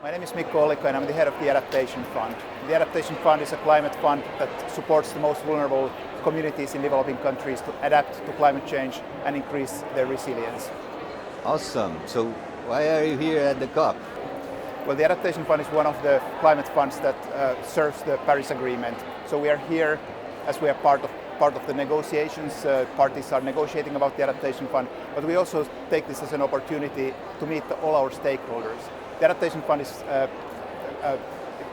My name is Mikko, Ollikainen. I'm the head of the Adaptation Fund. The Adaptation Fund is a climate fund that supports the most vulnerable communities in developing countries to adapt to climate change and increase their resilience. Awesome. So why are you here at the COP? Well, the Adaptation Fund is one of the climate funds that serves the Paris Agreement. So we are here as we are part of the negotiations. Parties are negotiating about the Adaptation Fund, but we also take this as an opportunity to meet all our stakeholders. The Adaptation Fund is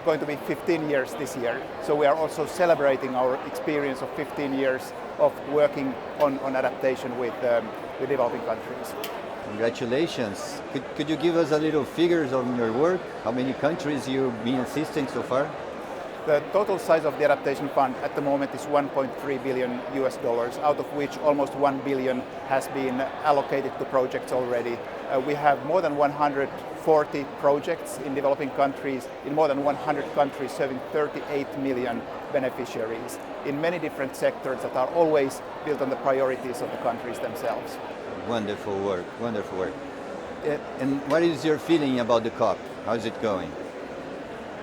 going to be 15 years this year, so we are also celebrating our experience of 15 years of working on adaptation with developing countries. Congratulations. Could you give us a little figures on your work? How many countries you've been assisting so far? The total size of the Adaptation Fund at the moment is $1.3 billion, out of which almost $1 billion has been allocated to projects already. We have more than 140 projects in developing countries, in more than 100 countries, serving 38 million beneficiaries in many different sectors that are always built on the priorities of the countries themselves. Wonderful work, wonderful work. And what is your feeling about the COP? How's it going?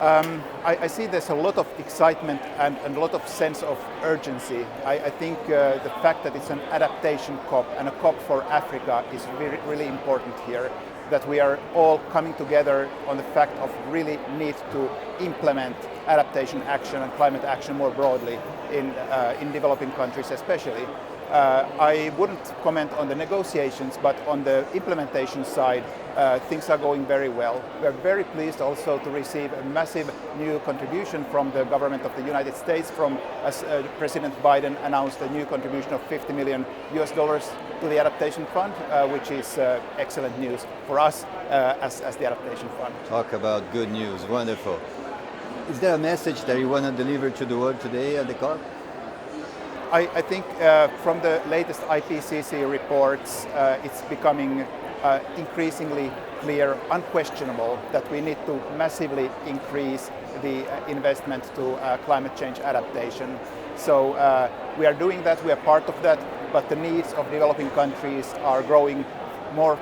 I see there's a lot of excitement and a lot of sense of urgency. I think the fact that it's an adaptation COP and a COP for Africa is really important here, that we are all coming together on the fact of really need to implement adaptation action and climate action more broadly in developing countries especially. I wouldn't comment on the negotiations, but on the implementation side, things are going very well. We're very pleased also to receive a massive new contribution from the government of the United States, as President Biden announced a new contribution of $50 million to the Adaptation Fund, which is excellent news for us as the Adaptation Fund. Talk about good news, wonderful. Is there a message that you want to deliver to the world today at the COP? I think from the latest IPCC reports, it's becoming increasingly clear, unquestionable, that we need to massively increase the investment to climate change adaptation. So we are doing that, we are part of that, but the needs of developing countries are growing more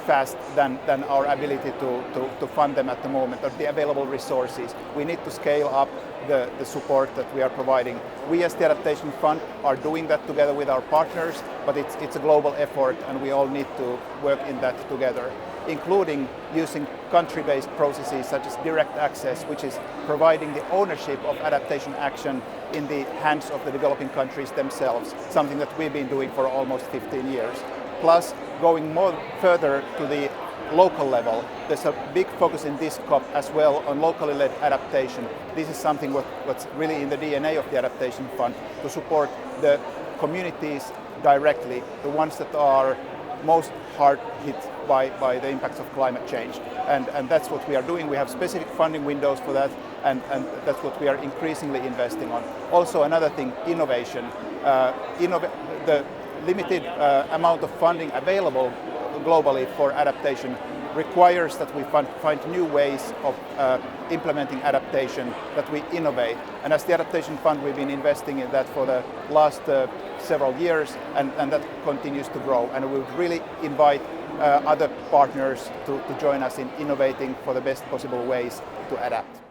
fast than our ability to fund them at the moment, or the available resources. We need to scale up the support that we are providing. We as the Adaptation Fund are doing that together with our partners, but it's a global effort and we all need to work in that together, including using country-based processes such as direct access, which is providing the ownership of adaptation action in the hands of the developing countries themselves, something that we've been doing for almost 15 years. Plus, going more further to the local level, there's a big focus in this COP as well on locally led adaptation. This is something what's really in the DNA of the Adaptation Fund, to support the communities directly, the ones that are most hard hit by the impacts of climate change. And that's what we are doing. We have specific funding windows for that, and that's what we are increasingly investing on. Also another thing, innovation. The limited amount of funding available globally for adaptation requires that we find new ways of implementing adaptation, that we innovate. And as the Adaptation Fund, we've been investing in that for the last several years, and that continues to grow. And we would really invite other partners to join us in innovating for the best possible ways to adapt.